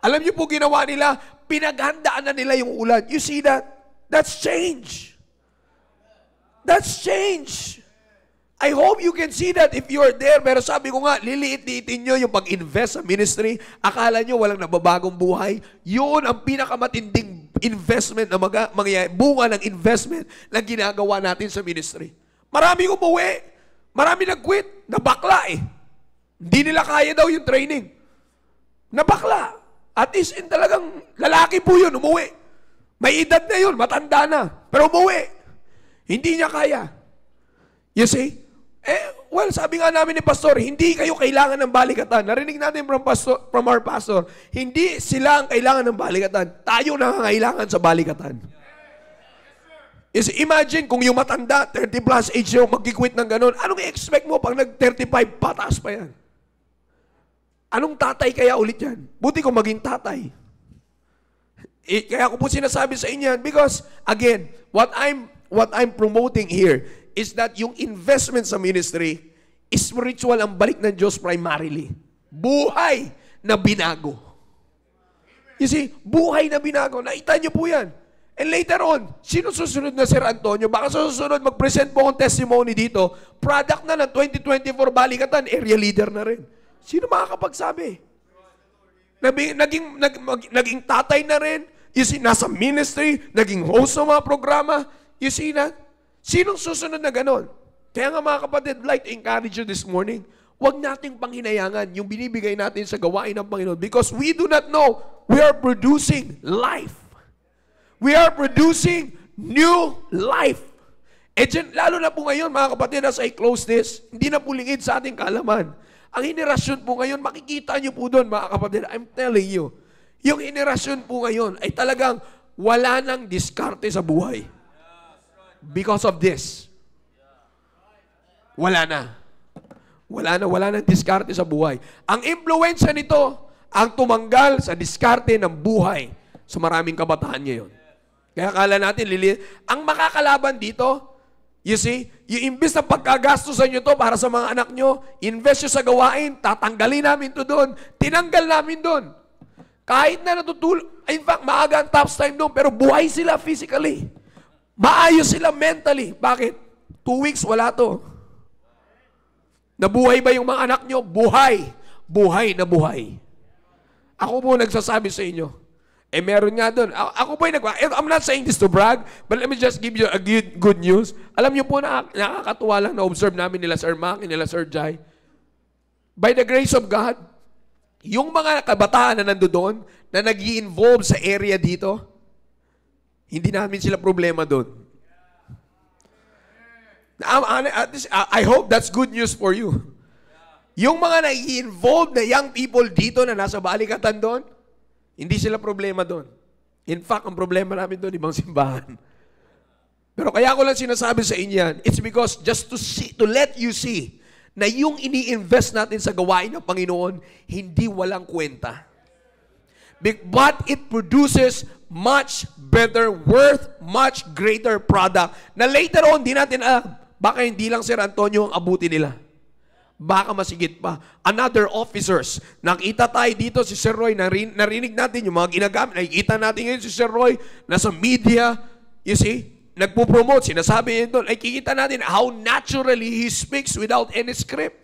Alam niyo po ginawa nila, pinaghandaan na nila yung ulan. You see that? That's change. That's change. I hope you can see that if you are there. Pero sabi ko nga, liliit-liitin nyo yung pag-invest sa ministry. Akala nyo walang nababagong buhay. Yun ang pinakamatinding investment na bunga ng investment na ginagawa natin sa ministry. Marami umuwi. Marami nag-quit. Nabakla eh. Hindi nila kaya daw yung training. Nabakla. At least talagang lalaki po yun, umuwi. May edad na yun, matanda na. Pero umuwi. Hindi niya kaya. You see? Well, sabi nga namin ni Pastor, hindi kayo kailangan ng balikatan. Narinig natin from our pastor, hindi sila ang kailangan ng balikatan. Tayo nangangailangan sa balikatan. Is imagine kung yung matanda, 30 plus age yung mag-quit ng ganun, anong i-expect mo pag nag-35, pataas pa yan? Anong tatay kaya ulit yan? Buti kung maging tatay. Kaya ko po sinasabi sa inyo yan because, again, what I'm promoting here is that yung investment sa ministry, spiritual ang balik ng Diyos primarily. Buhay na binago. You see, buhay na binago. Nakita niyo po yan. And later on, sino susunod na Sir Antonio? Baka susunod mag-present po akong testimony dito, product na ng 2024 balikatan, area leader na rin. Sino makakapagsabi? Naging tatay na rin. You see, nasa ministry, naging host ng mga programa. You see na? Sinong susunod na ganon? Kaya nga mga kapatid, I'd like to encourage you this morning, huwag nating panghinayangan yung binibigay natin sa gawain ng Panginoon because we do not know we are producing life. We are producing new life. E dyan, lalo na po ngayon, mga kapatid, as I close this, hindi na po lingid sa ating kaalaman. Ang henerasyon po ngayon, makikita nyo po doon, mga kapatid, I'm telling you, yung henerasyon po ngayon ay talagang wala nang diskarte sa buhay. Because of this. Wala na. Wala nang diskarte sa buhay. Ang impluensya nito, ang tumanggal sa diskarte ng buhay sa maraming kabataan ngayon. Kaya akala natin, ang makakalaban dito, you see, yung imbis na pagkagastusan nyo to para sa mga anak nyo, invest nyo sa gawain, tatanggalin namin to doon, tinanggal namin doon. Kahit na natutulog, in fact, maaga ang top time doon, pero buhay sila physically. Maayos sila mentally. Bakit? 2 weeks, wala to. Nabuhay ba yung mga anak nyo? Buhay. Buhay na buhay. Ako po nagsasabi sa inyo, meron nga doon. Ako po I'm not saying this to brag, but let me just give you a good news. Alam niyo po na nakakatuwa lang na observe namin nila Sir Mac, nila Sir Jai. By the grace of God, yung mga kabataan na nandoon, na nag-i-involve sa area dito, hindi namin sila problema doon. I hope that's good news for you. Yung mga nag-i-involve na young people dito na nasa balikatan doon, hindi sila problema doon. In fact, ang problema namin doon, ibang simbahan. Pero kaya ko lang sinasabi sa inyo yan, it's because just to let you see na yung ini-invest natin sa gawain ng Panginoon, hindi walang kwenta. But it produces much better worth, much greater product na later on, di natin alam, baka hindi lang Sir Antonio ang abuti nila. Baka masigit pa. Another officers. Nakita tayo dito si Sir Roy, narinig natin yung mga ginagamit. Nakikita natin ngayon si Sir Roy, nasa media, you see, nagpo-promote, sinasabi niya doon, ay kikita natin how naturally he speaks without any script.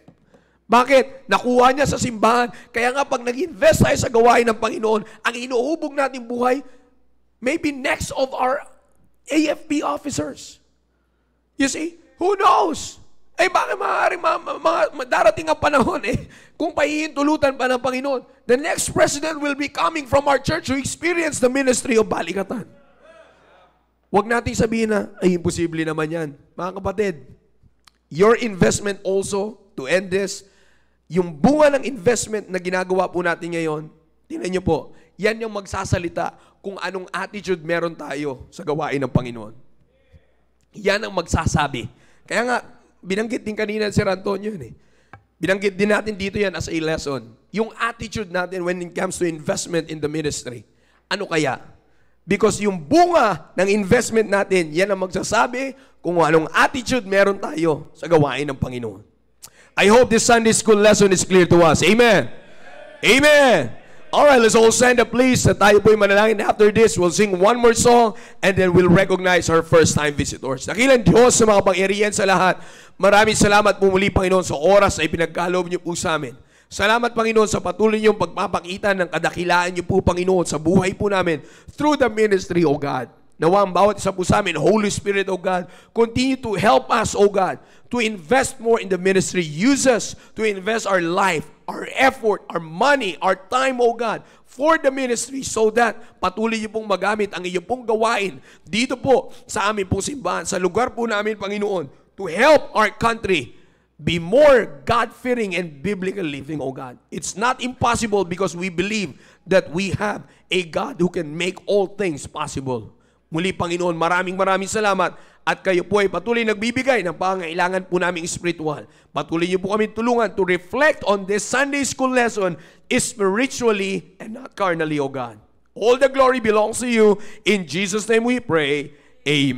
Bakit? Nakuha niya sa simbahan. Kaya nga pag nag-invest tayo sa gawain ng Panginoon, ang inuubog nating buhay, maybe next of our AFP officers. You see? Who knows? Bakit maaaring darating ang panahon kung pahihintulutan pa ng Panginoon, the next president will be coming from our church who experience the ministry of balikatan. Huwag nating sabihin na, imposible naman yan. Mga kapatid, your investment also, to end this, yung bunga ng investment na ginagawa po natin ngayon, tingnan nyo po, yan yung magsasalita kung anong attitude meron tayo sa gawain ng Panginoon. Yan ang magsasabi. Kaya nga, binanggit din kanina si Sir Antonio yun Binanggit din natin dito yan as a lesson. Yung attitude natin when it comes to investment in the ministry. Ano kaya? Because yung bunga ng investment natin, yan ang magsasabi kung anong attitude meron tayo sa gawain ng Panginoon. I hope this Sunday school lesson is clear to us. Amen. Amen. Alright, let's all stand up please. Tayo po'y manalangin. After this, we'll sing one more song and then we'll recognize our first-time visitors. Dakilang Diyos sa mga pangyarihan sa lahat. Maraming salamat po muli, Panginoon, sa oras na ipinagkaloob niyo po sa amin Salamat, Panginoon, sa patuloy niyong pagpapakita ng kadakilaan niyo po, Panginoon, sa buhay po namin through the ministry, O God. Nawa ang bawat isa po sa amin, Holy Spirit, O God, continue to help us, O God, to invest more in the ministry. Use us to invest our life, our effort, our money, our time, O God, for the ministry so that patuloy niyo pong magamit ang iyong pong gawain dito po sa aming pong simbahan, sa lugar po namin, Panginoon, to help our country be more God-fearing and biblical living, O God. It's not impossible because we believe that we have a God who can make all things possible. Muli, Panginoon, maraming salamat at kayo po ay patuloy nagbibigay ng pangangailangan po naming spiritual. Patuloy niyo po kami tulungan to reflect on this Sunday school lesson spiritually and not carnally, O God. All the glory belongs to you. In Jesus' name we pray. Amen.